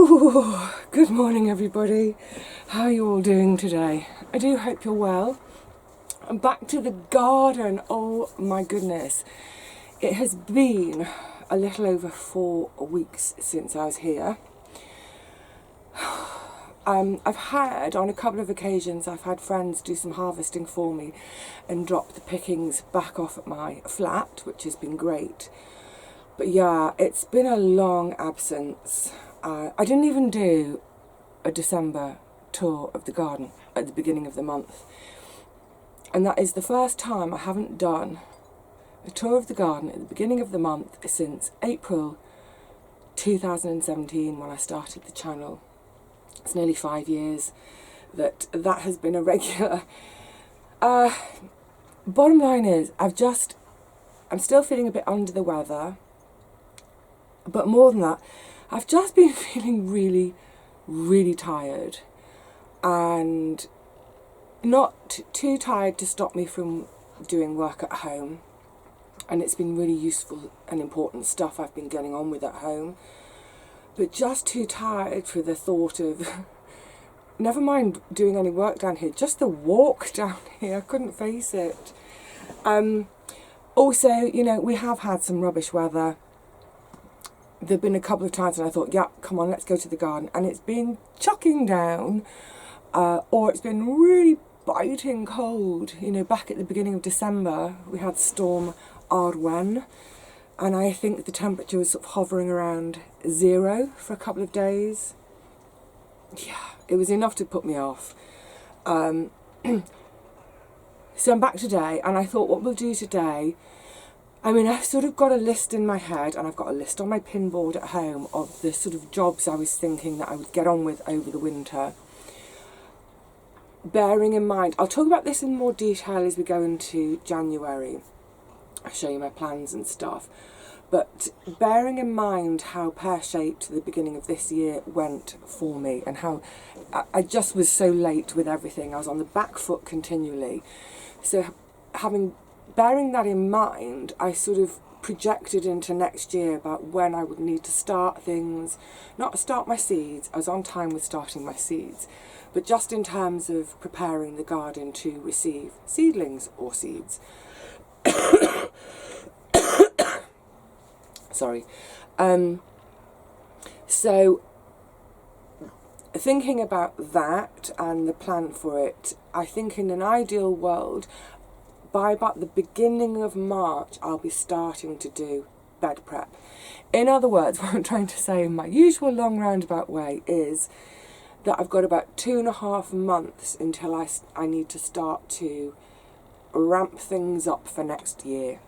Ooh, good morning everybody. How are you all doing today? I do hope you're well. I'm back to the garden. Oh my goodness. It has been a little over 4 weeks since I was here. I've had, on a couple of occasions, I've had friends do some harvesting for me and drop the pickings back off at my flat, which has been great. But yeah, it's been a long absence. I didn't even do a December tour of the garden at the beginning of the month. And that is the first time I haven't done a tour of the garden at the beginning of the month since April 2017 when I started the channel. It's nearly 5 years that has been a regular. Bottom line is, I'm still feeling a bit under the weather. But more than that, I've just been feeling really, really tired, and not too tired to stop me from doing work at home. And it's been really useful and important stuff I've been getting on with at home, but just too tired for the thought of, never mind doing any work down here, just the walk down here. I couldn't face it. Also, you know, we have had some rubbish weather. There've been a couple of times when I thought, yeah, come on, let's go to the garden, and it's been chucking down, or it's been really biting cold. You know, back at the beginning of December, we had Storm Arwen, and I think the temperature was sort of hovering around 0 for a couple of days. Yeah, it was enough to put me off. So I'm back today, and I thought what we'll do today, I mean, I've sort of got a list in my head, and I've got a list on my pinboard at home of the sort of jobs I was thinking that I would get on with over the winter. Bearing in mind, I'll talk about this in more detail as we go into January. I'll show you my plans and stuff. But bearing in mind how pear-shaped the beginning of this year went for me, and how I just was so late with everything. I was on the back foot continually. So bearing that in mind, I sort of projected into next year about when I would need to start things. Not start my seeds, I was on time with starting my seeds, but just in terms of preparing the garden to receive seedlings or seeds. Sorry. So thinking about that and the plan for it, I think in an ideal world, by about the beginning of March, I'll be starting to do bed prep. In other words, what I'm trying to say in my usual long roundabout way is that I've got about 2.5 months until I need to start to ramp things up for next year.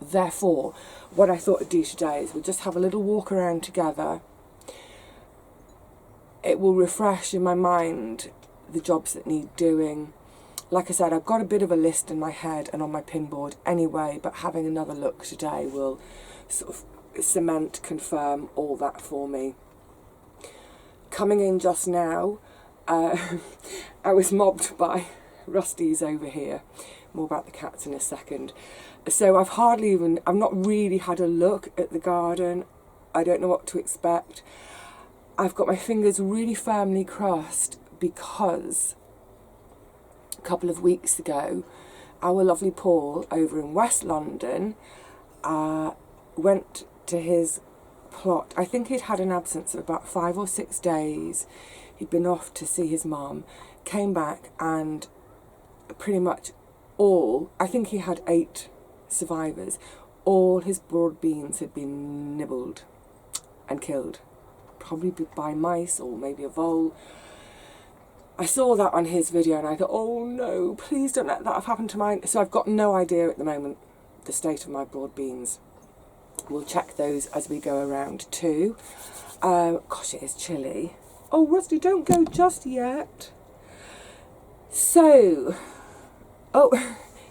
Therefore, what I thought I'd do today is we'll just have a little walk around together. It will refresh in my mind the jobs that need doing. Like I said, I've got a bit of a list in my head and on my pinboard anyway, but having another look today will sort of cement, confirm all that for me. Coming in just now, I was mobbed by Rusties over here. More about the cats in a second. So I've not really had a look at the garden. I don't know what to expect. I've got my fingers really firmly crossed because a couple of weeks ago, our lovely Paul over in West London went to his plot. I think he'd had an absence of about 5 or 6 days. He'd been off to see his mum, came back, and pretty much I think he had 8 survivors, all his broad beans had been nibbled and killed, probably by mice or maybe a vole. I saw that on his video and I thought, oh no, please don't let that have happened to mine. So I've got no idea at the moment the state of my broad beans. We'll check those as we go around too. Gosh, it is chilly. Oh, Rusty, don't go just yet. So,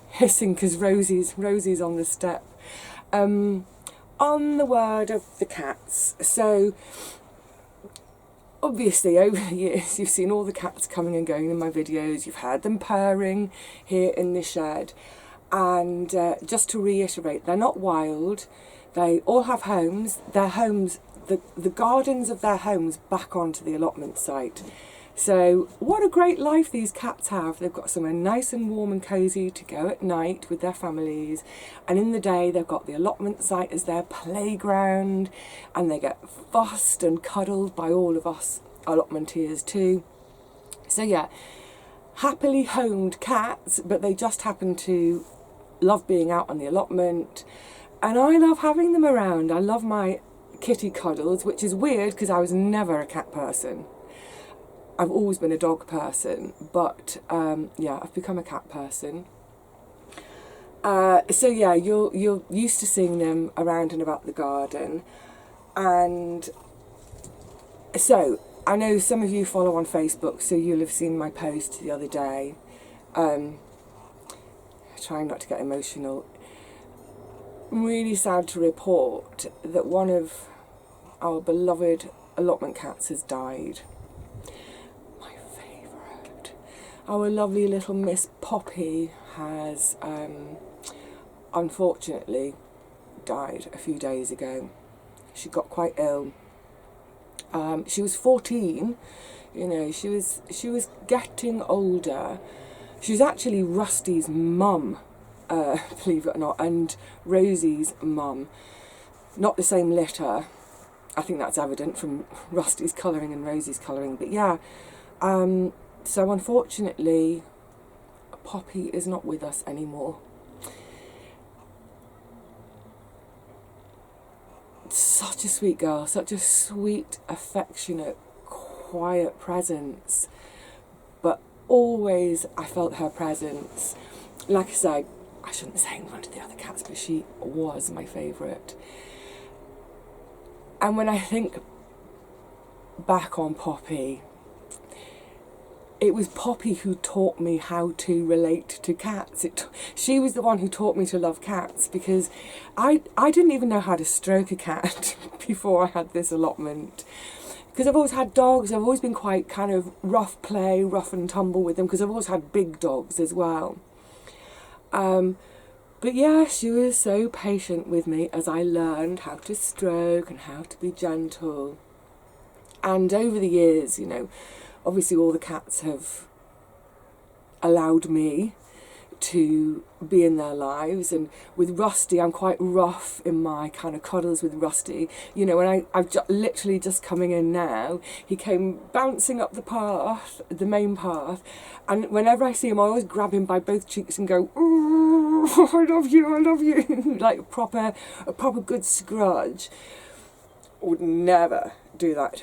hissing because Rosie's on the step. On the word of the cats. So, obviously, over the years, you've seen all the cats coming and going in my videos. You've heard them purring here in the shed. And just to reiterate, they're not wild. They all have homes. Their homes the gardens of their homes back onto the allotment site. So what a great life these cats have. They've got somewhere nice and warm and cosy to go at night with their families, and in the day they've got the allotment site as their playground, and they get fussed and cuddled by all of us allotmenteers too. So yeah, happily homed cats, but they just happen to love being out on the allotment, and I love having them around. I love my kitty cuddles, which is weird because I was never a cat person. I've always been a dog person, but yeah, I've become a cat person. So yeah, you're used to seeing them around and about the garden. And so I know some of you follow on Facebook, so you'll have seen my post the other day. Trying not to get emotional. I'm really sad to report that one of our beloved allotment cats has died. Our lovely little Miss Poppy has unfortunately died a few days ago. She got quite ill. She was 14, you know, she was getting older. She was actually Rusty's mum, believe it or not, and Rosie's mum. Not the same litter. I think that's evident from Rusty's colouring and Rosie's colouring, but yeah. So unfortunately, Poppy is not with us anymore. Such a sweet girl, such a sweet, affectionate, quiet presence. But always I felt her presence. Like I said, I shouldn't say in front of the other cats, but she was my favourite. And when I think back on Poppy, it was Poppy who taught me how to relate to cats. She was the one who taught me to love cats, because I didn't even know how to stroke a cat before I had this allotment. Because I've always had dogs, I've always been quite kind of rough play, rough and tumble with them, because I've always had big dogs as well. But yeah, she was so patient with me as I learned how to stroke and how to be gentle. And over the years, you know, obviously all the cats have allowed me to be in their lives, and with Rusty I'm quite rough in my kind of cuddles with Rusty. You know, when I've literally just coming in now, he came bouncing up the path, the main path, and whenever I see him I always grab him by both cheeks and go, "Ooh, I love you," like a proper good scrudge. Would never do that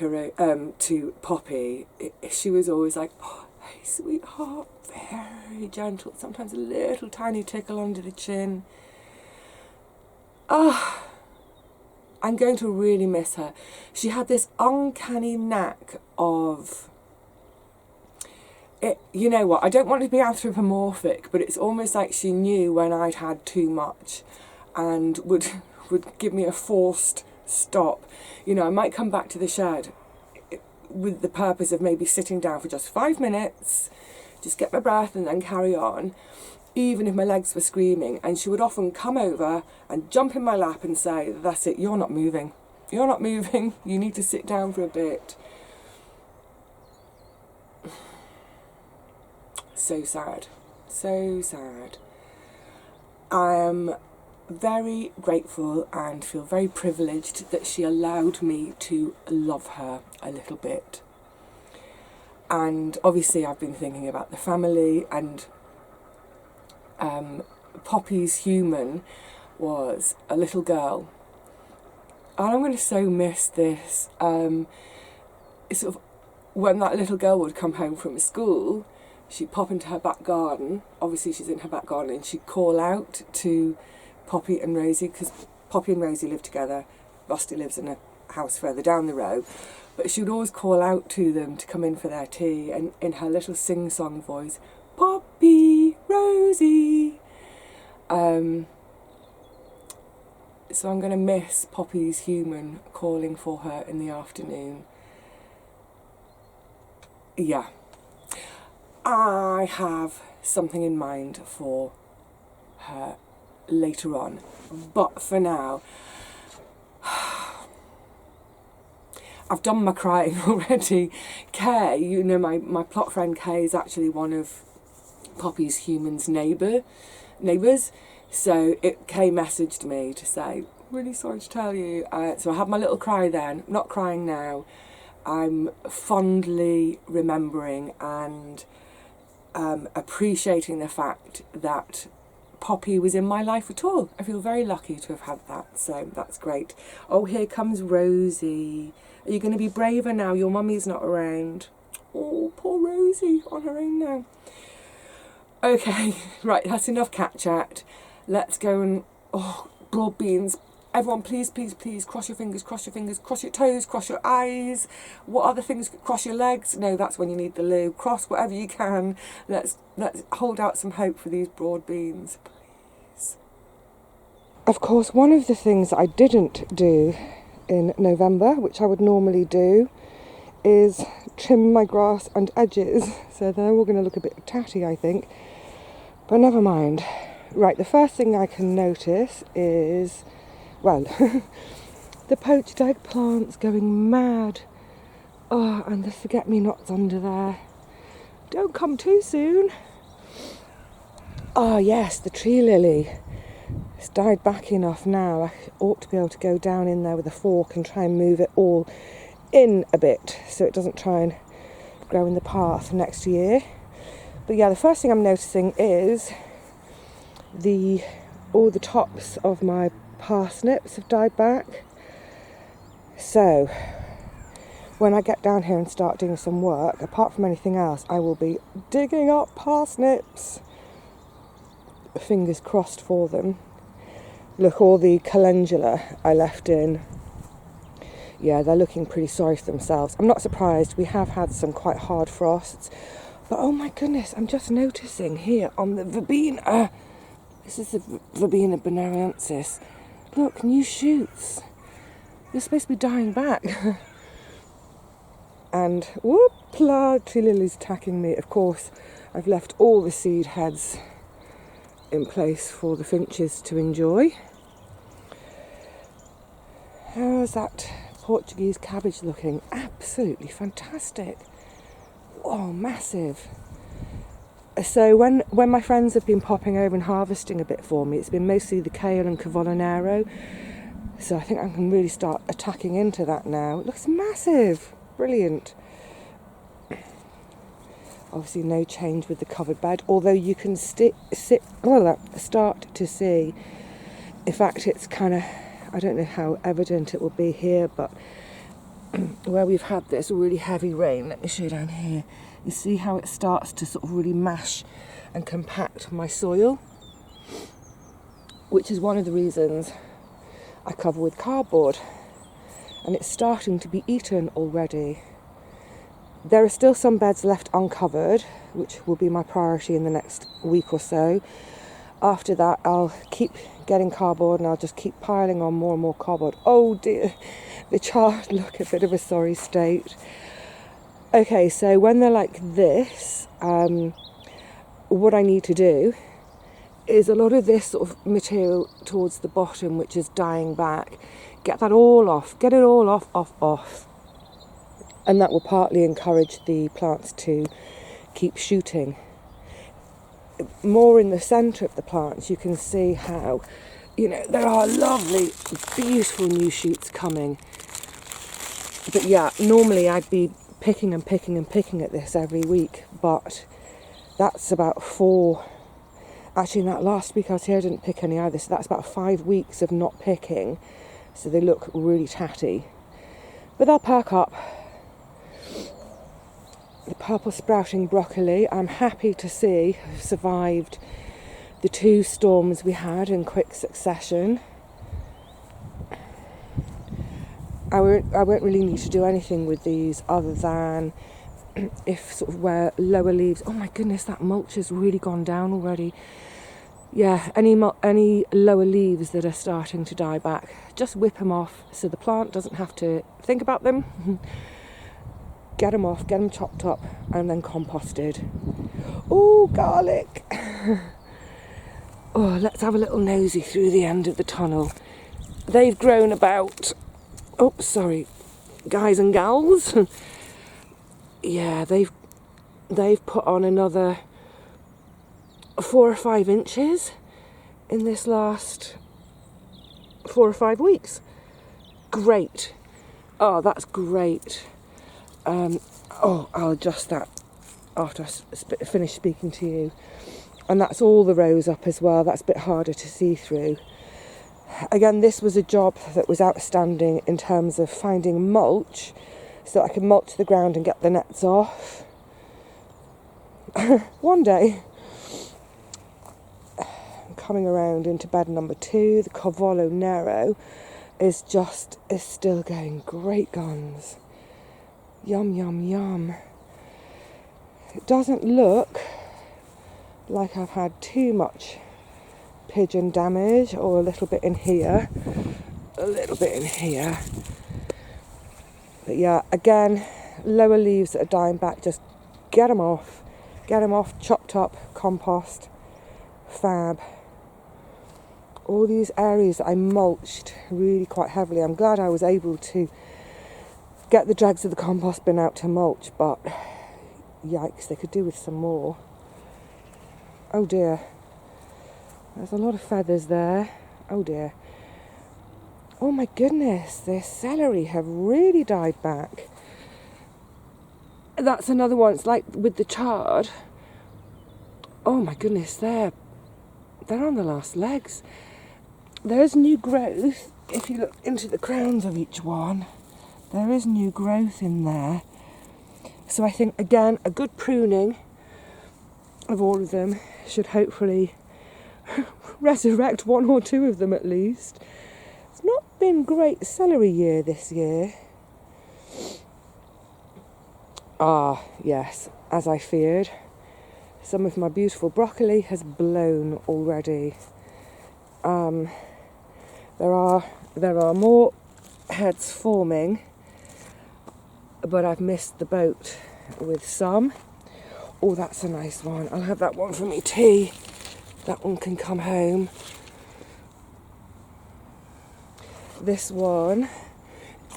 to Poppy. She was always like, "Oh, hey sweetheart," very gentle, sometimes a little tiny tickle under the chin. I'm going to really miss her. She had this uncanny knack of it. You know what, I don't want to be anthropomorphic, but it's almost like she knew when I'd had too much and would give me a forced stop. You know, I might come back to the shed with the purpose of maybe sitting down for just 5 minutes, just get my breath and then carry on, even if my legs were screaming. And she would often come over and jump in my lap and say, "That's it, you're not moving, you need to sit down for a bit." So sad, so sad. I am very grateful and feel very privileged that she allowed me to love her a little bit. And obviously I've been thinking about the family, and Poppy's human was a little girl, and I'm going to so miss this. Sort of when that little girl would come home from school, she'd pop into her back garden. Obviously she's in her back garden, and she'd call out to Poppy and Rosie, because Poppy and Rosie live together. Rusty lives in a house further down the road, but she would always call out to them to come in for their tea, and in her little sing-song voice, "Poppy, Rosie." So I'm going to miss Poppy's human calling for her in the afternoon. Yeah, I have something in mind for her later on, but for now I've done my crying already. Kay, you know, my plot friend Kay is actually one of Poppy's humans' neighbours. So Kay messaged me to say, really sorry to tell you. So I had my little cry then, not crying now. I'm fondly remembering and appreciating the fact that Poppy was in my life at all. I feel very lucky to have had that, so that's great. Oh, here comes Rosie. Are you going to be braver now? Your mummy's not around. Oh, poor Rosie, on her own now. Okay, right, that's enough cat chat. Let's go and... Oh, broad beans. Everyone, please, please, please, cross your fingers, cross your toes, cross your eyes. What other things? Cross your legs. No, that's when you need the loo. Cross whatever you can. Let's hold out some hope for these broad beans, please. Of course, one of the things I didn't do in November, which I would normally do, is trim my grass and edges. So they're all going to look a bit tatty, I think. But never mind. Right, the first thing I can notice is... well, the poached eggplant's going mad. Oh, and the forget-me-nots under there. Don't come too soon. Oh yes, the tree lily. It's died back enough now. I ought to be able to go down in there with a fork and try and move it all in a bit so it doesn't try and grow in the path next year. But yeah, the first thing I'm noticing is all the tops of my parsnips have died back. So when I get down here and start doing some work, apart from anything else, I will be digging up parsnips. Fingers crossed for them. Look, all the calendula I left in, yeah, they're looking pretty sorry for themselves. I'm not surprised. We have had some quite hard frosts, but oh my goodness, I'm just noticing here on the verbena, this is the verbena bonariensis. Look, new shoots. They're supposed to be dying back. And whoop-la, tree lily's attacking me. Of course, I've left all the seed heads in place for the finches to enjoy. How's that Portuguese cabbage looking? Absolutely fantastic. Oh, massive. So when my friends have been popping over and harvesting a bit for me, it's been mostly the kale and cavolo. So I think I can really start attacking into that now. It looks massive. Brilliant. Obviously no change with the covered bed, although you can start to see, in fact it's kind of, I don't know how evident it will be here, but where we've had this really heavy rain, let me show you down here, you see how it starts to sort of really mash and compact my soil, which is one of the reasons I cover with cardboard, and it's starting to be eaten already. There are still some beds left uncovered, which will be my priority in the next week or so. After that, I'll keep getting cardboard and I'll just keep piling on more and more cardboard. Oh dear, the chard look a bit of a sorry state. Okay, so when they're like this, what I need to do is a lot of this sort of material towards the bottom, which is dying back, get that all off, get it all off. And that will partly encourage the plants to keep shooting. More in the centre of the plants, you can see how, there are lovely, beautiful new shoots coming. But yeah, normally I'd be picking and picking and picking at this every week, but that's about 4. Actually, in that last week I was here, I didn't pick any either, so that's about 5 weeks of not picking. So they look really tatty. But they'll perk up. The purple sprouting broccoli, I'm happy to see, have survived the 2 storms we had in quick succession. I won't really need to do anything with these other than if sort of where lower leaves, oh my goodness, that mulch has really gone down already. Yeah, any lower leaves that are starting to die back, just whip them off so the plant doesn't have to think about them. Get them off, get them chopped up and then composted. Oh, garlic. Oh, let's have a little nosy through the end of the tunnel. They've grown about, guys and gals. Yeah, they've put on another 4 or 5 inches in this last 4 or 5 weeks. Great. Oh, that's great. I'll adjust that after I finish speaking to you. And that's all the rows up as well. That's a bit harder to see through. Again, this was a job that was outstanding in terms of finding mulch, so I could mulch the ground and get the nets off. One day, coming around into bed number 2, the Cavallo Nero is still going great guns. Yum, yum, yum. It doesn't look like I've had too much pigeon damage, or a little bit in here. But yeah, again, lower leaves that are dying back, just get them off, chopped up, compost, fab. All these areas that I mulched really quite heavily, I'm glad I was able to get the dregs of the compost bin out to mulch, but yikes, they could do with some more. Oh dear, there's a lot of feathers there. Oh dear. Oh my goodness, the celery have really died back. That's another one, it's like with the chard. Oh my goodness, they're on the last legs. There's new growth. If you look into the crowns of each one, there is new growth in there. So I think, again, a good pruning of all of them should hopefully resurrect 1 or 2 of them at least. It's not been great celery year this year. Ah, yes, as I feared. Some of my beautiful broccoli has blown already. There are more heads forming, but I've missed the boat with some. Oh, that's a nice one. I'll have that one for me tea. That one can come home. This one,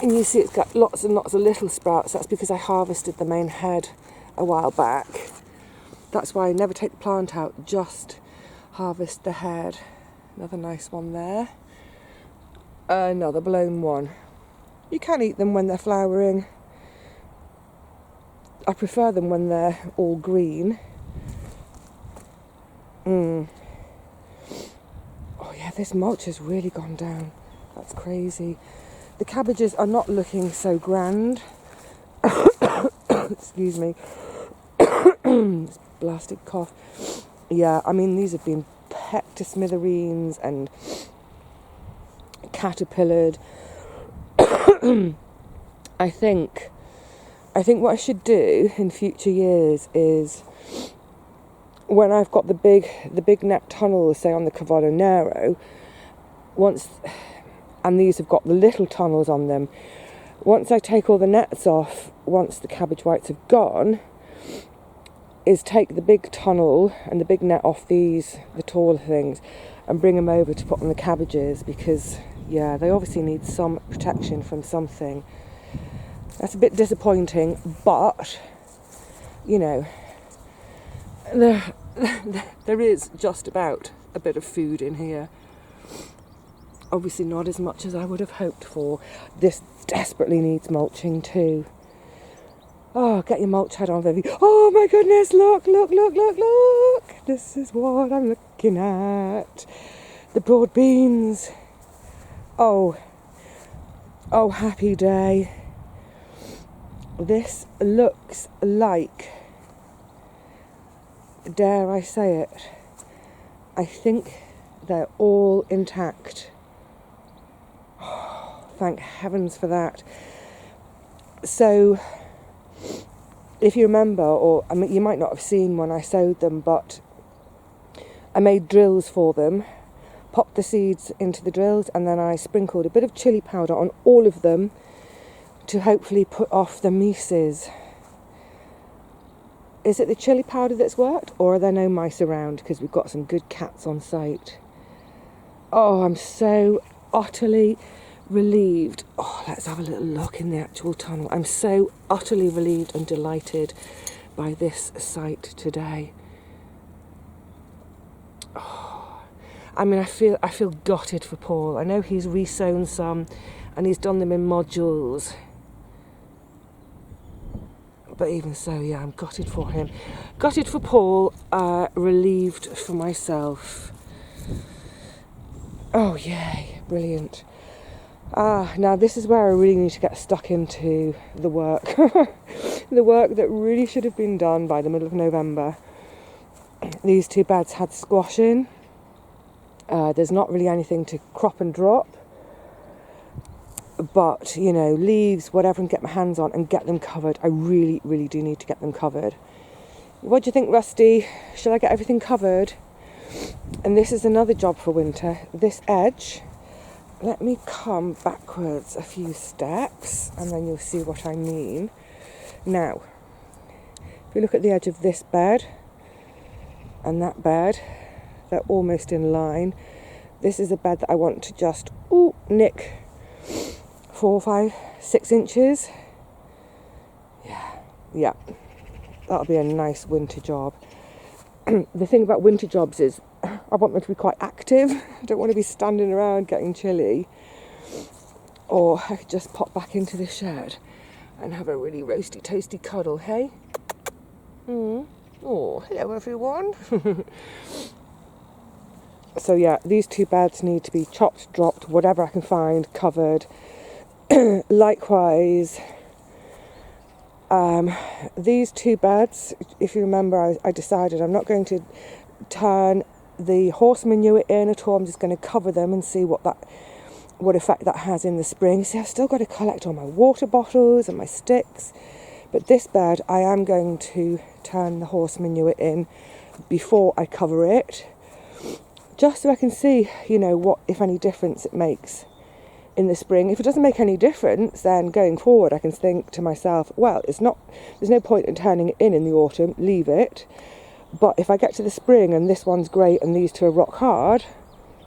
and you see it's got lots and lots of little sprouts. That's because I harvested the main head a while back. That's why I never take the plant out, just harvest the head. Another nice one there. Another blown one. You can eat them when they're flowering. I prefer them when they're all green. Oh yeah, this mulch has really gone down. That's crazy. The cabbages are not looking so grand. Excuse me. This blasted cough. Yeah, I mean, these have been pecked to smithereens and caterpillared. I think what I should do in future years is, when I've got the big net tunnels, say on the Cavallo Nero, and these have got the little tunnels on them, once I take all the nets off, once the cabbage whites have gone, is take the big tunnel and the big net off the taller things, and bring them over to put on the cabbages, because yeah, they obviously need some protection from something. That's a bit disappointing, but you know, there is just about a bit of food in here. Obviously not as much as I would have hoped for. This desperately needs mulching too. Oh, get your mulch head on, Vivi. Oh my goodness, look. This is what I'm looking at. The broad beans. Oh, happy day. This looks like, dare I say it, I think they're all intact. Oh, thank heavens for that. So, if you remember, or I mean, you might not have seen when I sowed them, but I made drills for them, popped the seeds into the drills, and then I sprinkled a bit of chili powder on all of them to hopefully put off the mices. Is it the chili powder that's worked, or are there no mice around because we've got some good cats on site? Oh, I'm so utterly relieved. Oh, let's have a little look in the actual tunnel. I'm so utterly relieved and delighted by this sight today. Oh, I mean, I feel gutted for Paul. I know he's resown some and he's done them in modules. But even so, yeah, I'm gutted for him. Gutted for Paul, relieved for myself. Oh, yay, brilliant. Now this is where I really need to get stuck into the work. The work that really should have been done by the middle of November. These two beds had squash in. There's not really anything to crop and drop. But, you know, leaves, whatever, and get my hands on and get them covered. I really, really do need to get them covered. What do you think, Rusty? Shall I get everything covered? And this is another job for winter. This edge, let me come backwards a few steps and then you'll see what I mean. Now, if you look at the edge of this bed and that bed, they're almost in line. This is a bed that I want to just, nick 4, 5, 6 inches. Yeah, that'll be a nice winter job. The thing about winter jobs is I want them to be quite active. I don't want to be standing around getting chilly. Or I could just pop back into the shed and have a really roasty toasty cuddle, hey? Oh, hello everyone. So yeah, these two beds need to be chopped, dropped, whatever I can find, covered. Likewise, these two beds, if you remember, I decided I'm not going to turn the horse manure in at all. I'm just going to cover them and see what effect that has in the spring. See, I've still got to collect all my water bottles and my sticks, but this bed I am going to turn the horse manure in before I cover it, just so I can see, you know, what, if any difference it makes in the spring. If it doesn't make any difference, then going forward I can think to myself, well, there's no point in turning it in the autumn, leave it. But if I get to the spring and this one's great and these two are rock hard,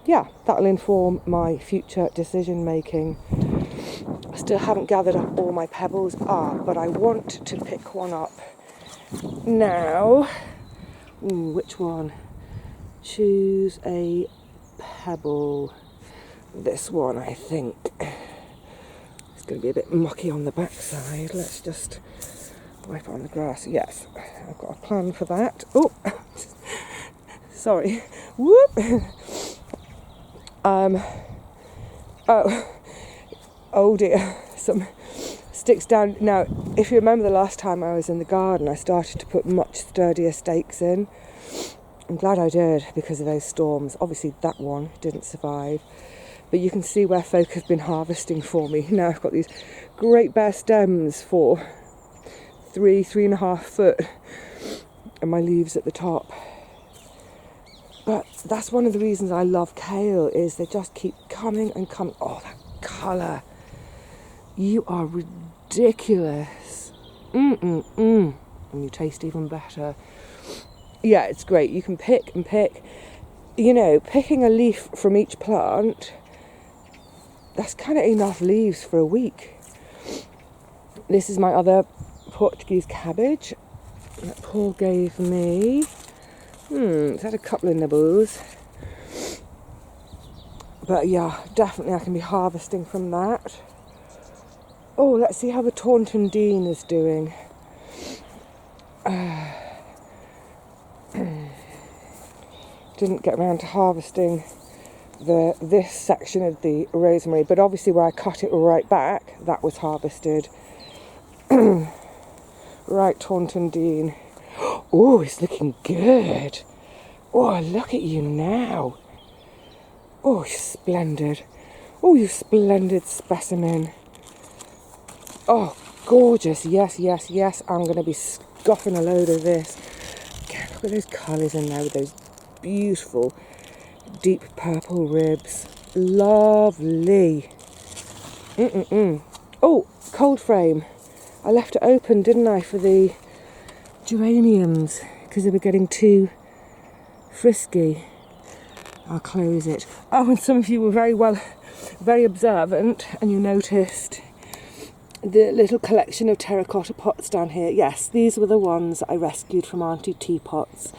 yeah, that'll inform my future decision making. I still haven't gathered up all my pebbles, but I want to pick one up now. Which one? Choose a pebble. This one, I think. It's going to be a bit mucky on the backside. Let's just wipe it on the grass. Yes, I've got a plan for that. Oh, sorry. Whoop. Oh dear. Some sticks down. Now, if you remember the last time I was in the garden, I started to put much sturdier stakes in. I'm glad I did because of those storms. Obviously, that one didn't survive. But you can see where folk have been harvesting for me. Now I've got these great bare stems for 3.5 foot, and my leaves at the top. But that's one of the reasons I love kale, is they just keep coming and coming. Oh, that colour. You are ridiculous. And you taste even better. Yeah, it's great. You can pick and pick. You know, picking a leaf from each plant, that's kind of enough leaves for a week. This is my other Portuguese cabbage that Paul gave me. It's had a couple of nibbles. But yeah, definitely I can be harvesting from that. Oh, let's see how the Taunton Dean is doing. Didn't get around to harvesting this section of the rosemary, but obviously where I cut it right back, that was harvested. Right, Taunton Dean. Oh, it's looking good. Oh, look at you now. Oh, you're splendid. Oh, you splendid specimen. Oh, gorgeous. Yes, yes, yes. I'm going to be scoffing a load of this. Okay, look at those colours in there with those beautiful deep purple ribs. Lovely. Oh, cold frame. I left it open, didn't I, for the geraniums, because they were getting too frisky. I'll close it. Oh, and some of you were very well very observant and you noticed the little collection of terracotta pots down here. Yes, these were the ones that I rescued from Auntie Teapot's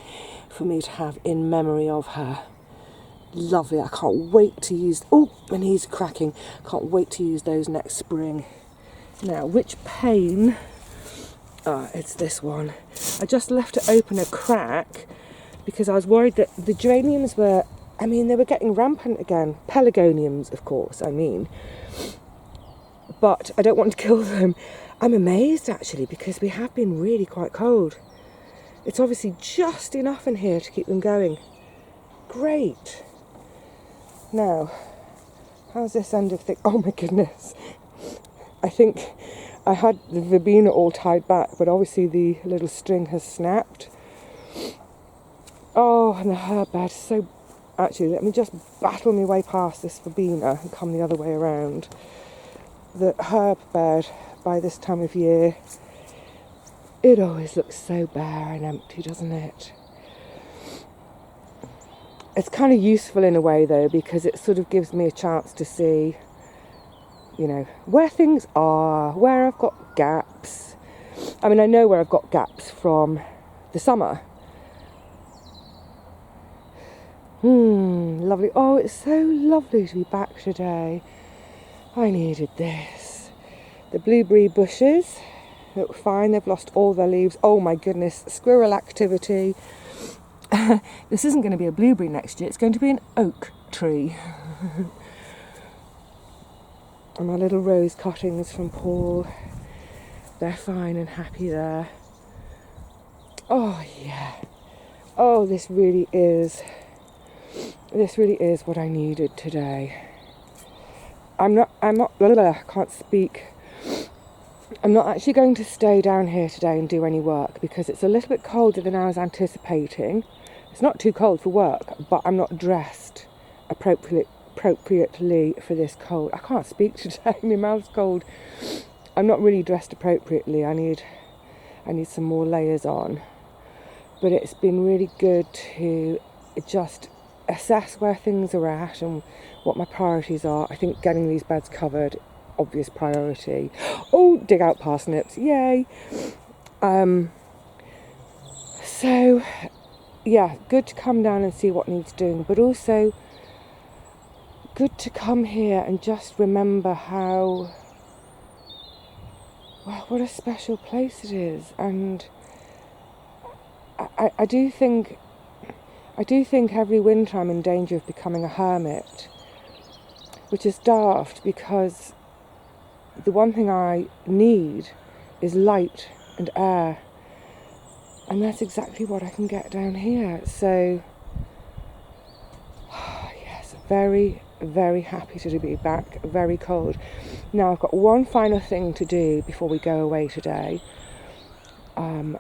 for me to have in memory of her. Lovely. I can't wait to use... Oh, my knees are cracking. Can't wait to use those next spring. Now, which pane? It's this one. I just left it open a crack because I was worried that the geraniums were... I mean, they were getting rampant again. Pelargoniums, of course, I mean. But I don't want to kill them. I'm amazed, actually, because we have been really quite cold. It's obviously just enough in here to keep them going. Great. Now, how's this end of thing? Oh my goodness. I think I had the verbena all tied back, but obviously the little string has snapped. Oh, and the herb bed is so... Actually, let me just battle my way past this verbena and come the other way around. The herb bed, by this time of year, it always looks so bare and empty, doesn't it? It's kind of useful in a way, though, because it sort of gives me a chance to see, you know, where things are, where I've got gaps. I mean, I know where I've got gaps from the summer. Lovely. Oh, it's so lovely to be back today. I needed this. The blueberry bushes look fine. They've lost all their leaves. Oh my goodness, squirrel activity. This isn't going to be a blueberry next year. It's going to be an oak tree. And my little rose cuttings from Paul. They're fine and happy there. Oh yeah. Oh, this really is what I needed today. I can't speak. I'm not actually going to stay down here today and do any work because it's a little bit colder than I was anticipating. It's not too cold for work, but I'm not dressed appropriately for this cold. I can't speak today, my mouth's cold. I'm not really dressed appropriately. I need some more layers on. But it's been really good to just assess where things are at and what my priorities are. I think getting these beds covered, obvious priority. Oh, dig out parsnips, yay. So yeah, good to come down and see what needs doing, but also good to come here and just remember how, well, what a special place it is. And I do think every winter I'm in danger of becoming a hermit, which is daft because the one thing I need is light and air, and that's exactly what I can get down here. So yes, very, very happy to be back. Very cold. Now I've got one final thing to do before we go away today. I'm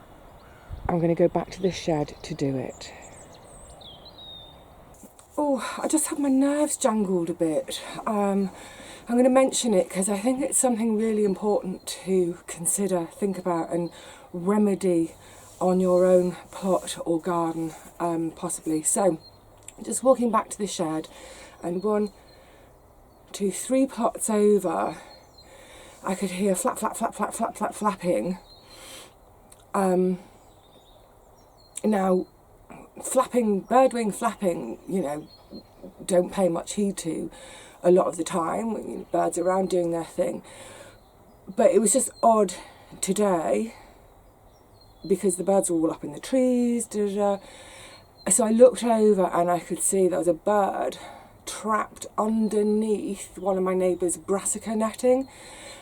going to go back to the shed to do it. Oh, I just have my nerves jangled a bit. I'm going to mention it because I think it's something really important to consider, think about and remedy on your own plot or garden, possibly. So, just walking back to the shed, and 1, 2, 3 plots over, I could hear flap, flap, flap, flap, flap, flap, flapping. Now, flapping, birdwing flapping, you know, don't pay much heed to a lot of the time when, you know, birds are around doing their thing. But it was just odd today because the birds were all up in the trees. So I looked over and I could see there was a bird trapped underneath one of my neighbour's brassica netting,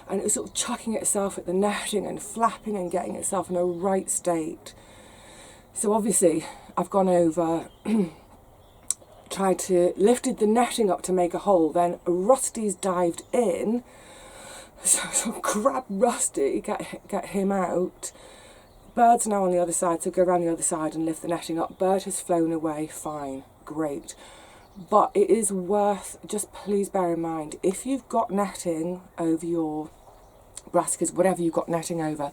and it was sort of chucking itself at the netting and flapping and getting itself in a right state. So obviously I've gone over, tried to, lifted the netting up to make a hole, then Rusty's dived in, so grab Rusty, get him out. Bird's now on the other side, so go around the other side and lift the netting up. Bird has flown away, fine, great. But it is worth, just please bear in mind, if you've got netting over your brassicas, whatever you've got netting over,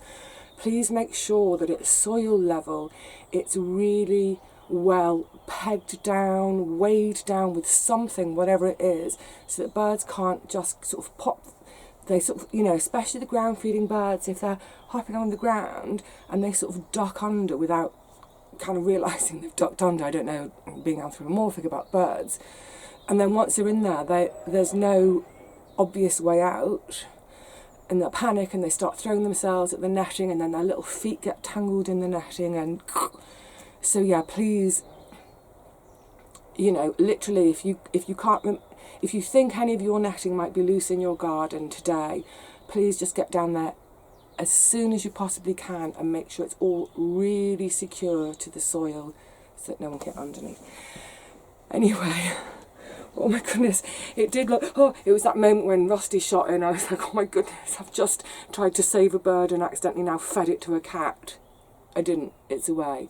please make sure that it's soil level, it's really well pegged down, weighed down with something, whatever it is, so that birds can't just sort of pop. They sort of, you know, especially the ground feeding birds, if they're hopping on the ground and they sort of duck under without kind of realising they've ducked under. I don't know, being anthropomorphic about birds. And then once they're in there, there's no obvious way out, and they'll panic and they start throwing themselves at the netting, and then their little feet get tangled in the netting. And so yeah, please, you know, literally, if you can't, if you think any of your netting might be loose in your garden today, please just get down there as soon as you possibly can and make sure it's all really secure to the soil so that no one can get underneath. Anyway, oh my goodness, it did look, oh, it was that moment when Rusty shot in. I was like, oh my goodness, I've just tried to save a bird and accidentally now fed it to a cat. I didn't, it's away.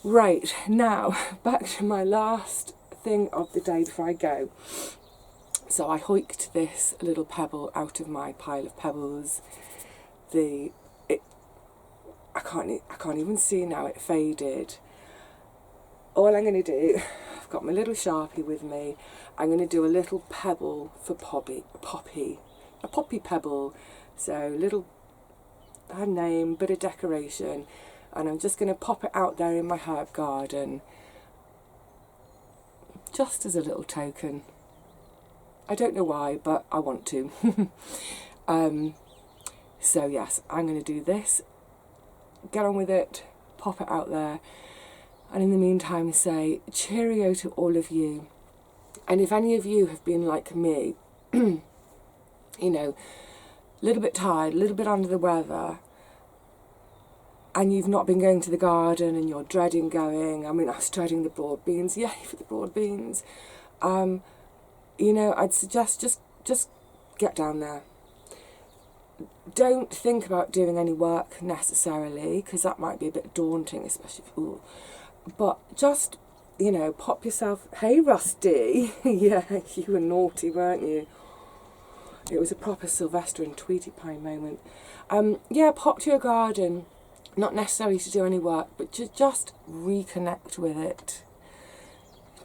Right, now, back to my last thing of the day before I go. So I hoiked this little pebble out of my pile of pebbles. I can't even see now, it faded. All I'm going to do, I've got my little Sharpie with me, I'm going to do a little pebble for Poppy, a poppy pebble, so little, her name, bit of decoration, and I'm just going to pop it out there in my herb garden, just as a little token. I don't know why, but I want to. So yes, I'm going to do this, get on with it, pop it out there, and in the meantime say cheerio to all of you. And if any of you have been like me, you know, a little bit tired, a little bit under the weather, and you've not been going to the garden and you're dreading going, I mean, I was dreading the broad beans, yay for the broad beans, you know, I'd suggest just get down there. Don't think about doing any work necessarily, because that might be a bit daunting, especially if, ooh. But just, you know, pop yourself, hey Rusty, yeah, you were naughty, weren't you? It was a proper Sylvester and Tweety Pie moment. Yeah, pop to your garden, not necessarily to do any work, but to just reconnect with it,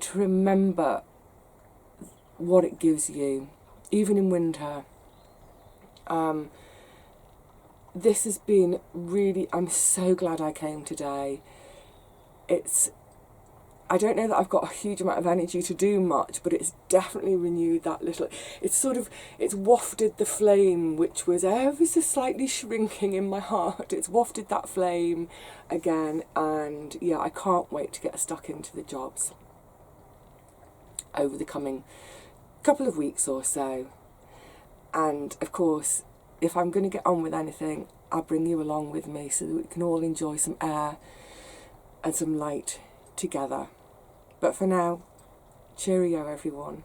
to remember what it gives you, even in winter. This has been really, I'm so glad I came today. I don't know that I've got a huge amount of energy to do much, but it's definitely renewed that little, it's wafted the flame, which was ever so slightly shrinking in my heart. It's wafted that flame again, and yeah, I can't wait to get stuck into the jobs over the coming couple of weeks or so. And of course, if I'm going to get on with anything, I'll bring you along with me so that we can all enjoy some air and some light together. But for now, cheerio everyone.